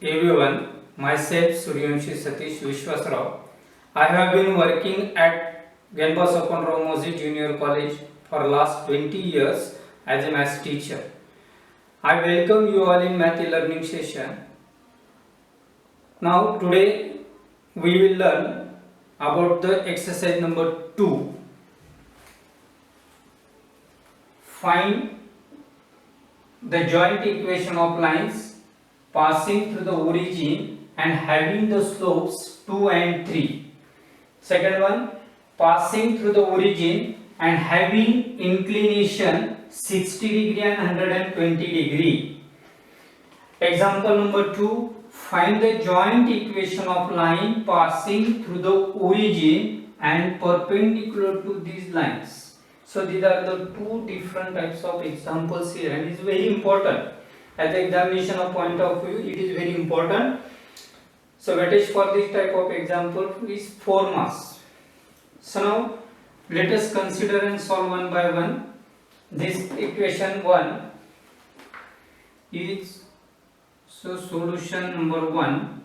everyone. Myself Suryanshi Satish Vishwasrao. I have been working at Genbas Open Ramosi Junior College for last 20 years as a maths teacher. I welcome you all in math learning session. Now today we will learn about the exercise number 2. Find the joint equation of lines passing through the origin and having the slopes 2 and 3. Second one, passing through the origin and having inclination 60 degree and 120 degree. Example number 2, find the joint equation of line passing through the origin and perpendicular to these lines. So these are the two different types of examples here, and it is very important. At the examination of point of view, it is very important. So weightage for this type of example is 4 marks. So now let us consider and solve one by one. This equation 1 is, so solution number 1.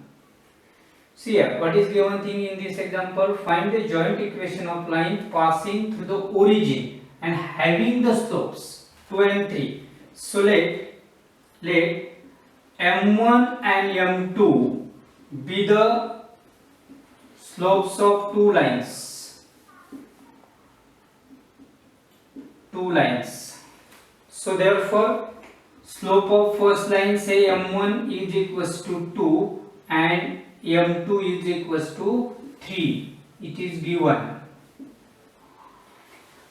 See here, what is given thing in this example? Find the joint equation of line passing through the origin and having the slopes 2 and 3. So let M1 and M2 be the slopes of two lines. So therefore, slope of first line, say M1 is equals to 2 and M2 is equals to 3. It is given.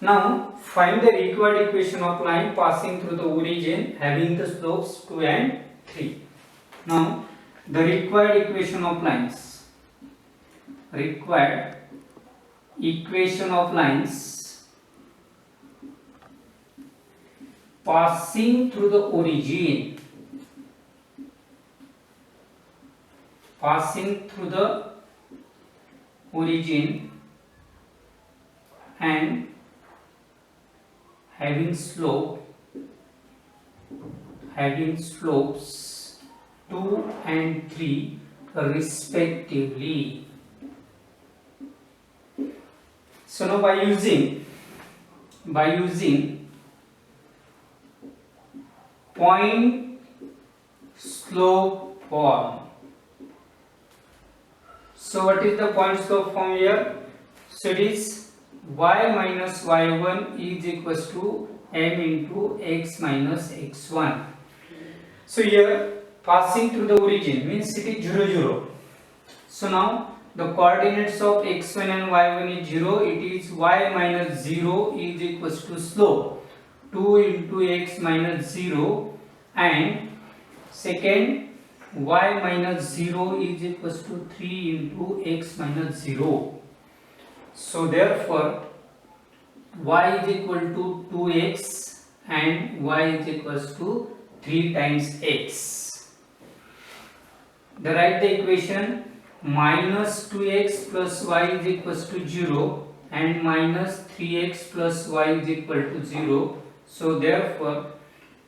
Now find the required equation of line passing through the origin having the slopes 2 and 3. Now the required equation of lines. Required equation of lines passing through the origin. Passing through the origin and having slopes 2 and 3 respectively. So now by using point slope form. So what is the point slope form here? So it is y minus y1 is equals to m into x minus x1. So here passing through the origin means it is 0, 0. So now the coordinates of x1 and y1 is 0. It is y minus 0 is equals to slope 2 into x minus 0, and second y minus 0 is equals to 3 into x minus 0. So therefore y is equal to 2x and y is equals to 3 times x. Then write the equation minus 2x plus y is equals to 0 and minus 3x plus y is equal to 0. So therefore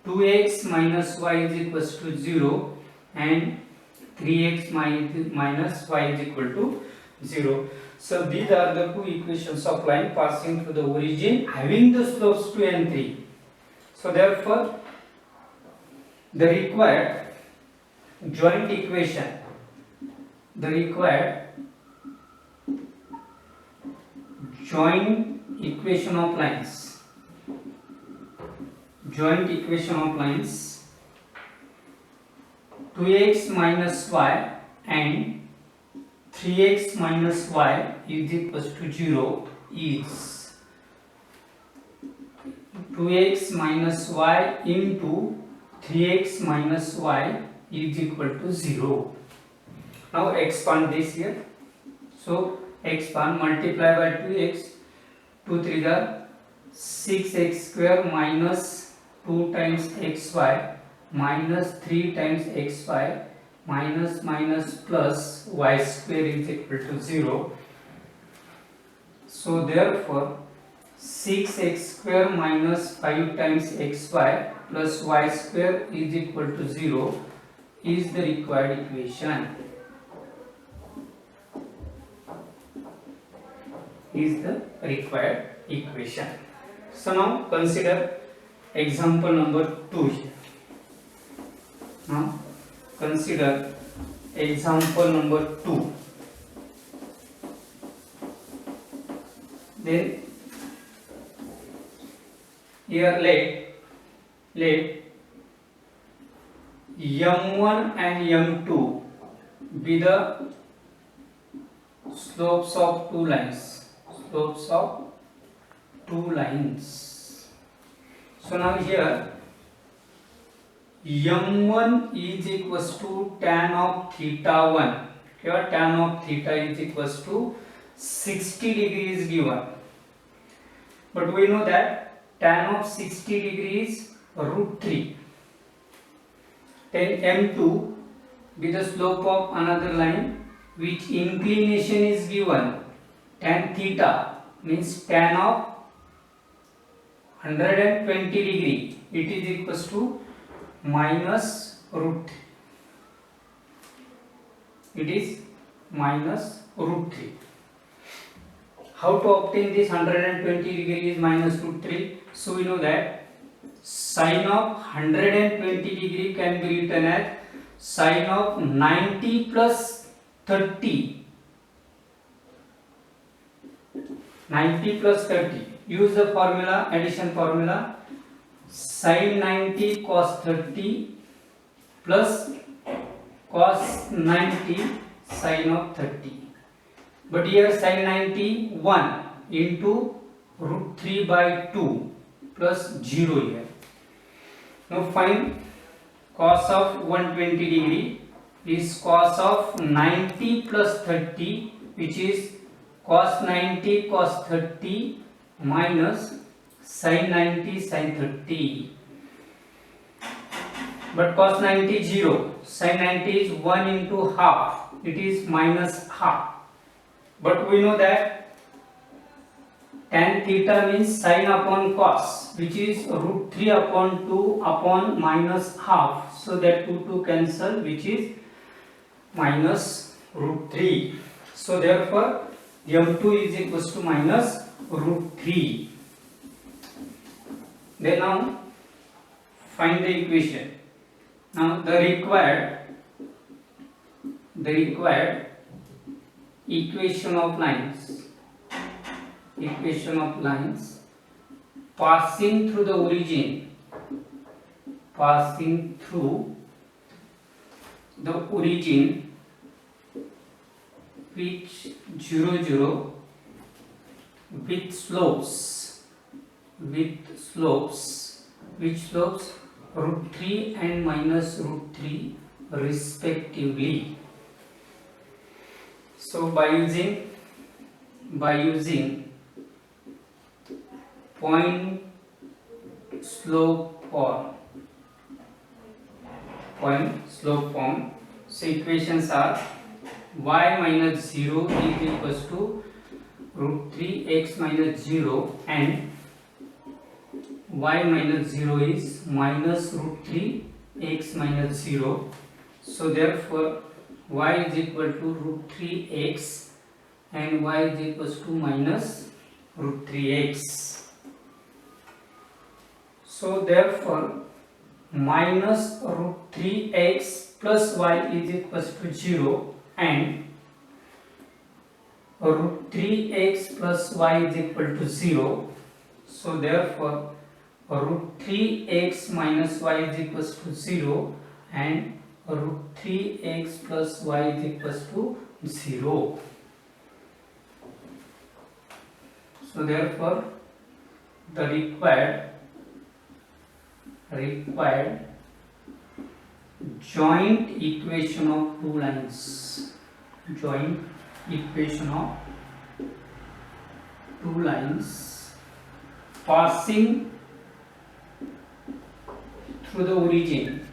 2x minus y is equals to 0 and 3x minus y is equal to 0. So these are the two equations of line passing through the origin having the slopes 2 and 3. So therefore the required joint equation of lines, joint equation of lines 2x minus y and 3x minus y is equals to 0 is 2x minus y into 3x minus y is equal to 0. Now expand this here. So expand, multiply by 2x, 2 3 are 6x square minus 2 times xy minus 3 times xy minus minus plus y square is equal to 0. So therefore 6x square minus 5 times xy plus y square is equal to 0 is the required equation. Is the required equation. So now consider example number 2 here. Now consider example number 2. Then here let m1 and m2 be the slopes of two lines. Slopes of two lines. So now here m1 is equals to tan of theta 1. Here tan of theta is equals to 60 degrees given. But we know that tan of 60 degrees root 3. Then m2 be the slope of another line which inclination is given. Tan theta means tan of 120 degree. It is equals to minus root 3. It is minus root 3. How to obtain this 120 degree is minus root 3? So we know that sine of 120 degree can be written as sine of 90 plus 30. 90 plus 30. Use the formula, addition formula. Sine 90 cos 30 plus cos 90 sine of 30. But here sine 90 1 into root 3 by 2 plus 0 here. Now find cos of 120 degree is cos of 90 plus 30, which is cos 90 cos 30 minus sin 90 sin 30. But cos 90 0, sin 90 is 1 into half, it is minus half. But we know that tan theta means sin upon cos, which is root 3 upon 2 upon minus half. So that 2 cancel, which is minus root 3. So therefore m2 is equals to minus root 3. Then now find the equation. Now the required equation of lines passing through the origin which 0 0 with slopes which slopes root 3 and minus root 3 respectively. So by using point slope form, so equations are y minus 0 is equals to root 3x minus 0 and y minus 0 is minus root 3 x minus 0. So therefore y is equal to root 3x and y is equals to minus root 3x. So therefore minus root 3x plus y is equals to 0 and root 3x plus y is equal to 0. So therefore root 3x minus y is equals to 0 and root 3x plus y is equals to 0. So therefore the required joint equation of two lines passing through the origin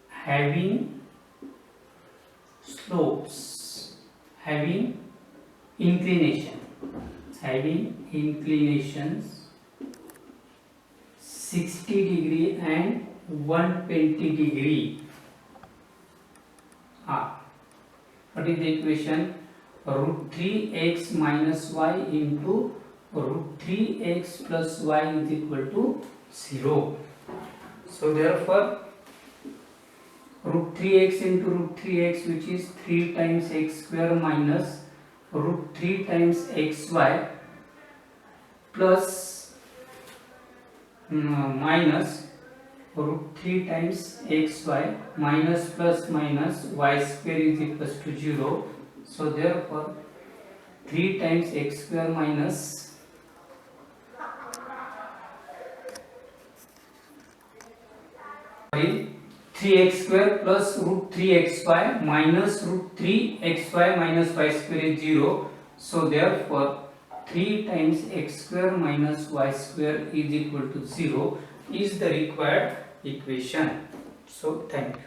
having slopes, having inclinations 60 degree and 120 degree. What is the equation? Root 3x minus y into root 3x plus y is equal to 0. So therefore root 3x into root 3x, which is 3 times x square minus root 3 times xy plus minus root 3 times xy minus plus minus y square is equals to 0. So therefore 3 times x square minus 3x square plus root 3xy minus root 3xy minus y square is 0. So therefore 3 times x square minus y square is equal to 0 is the required equation. So thank you.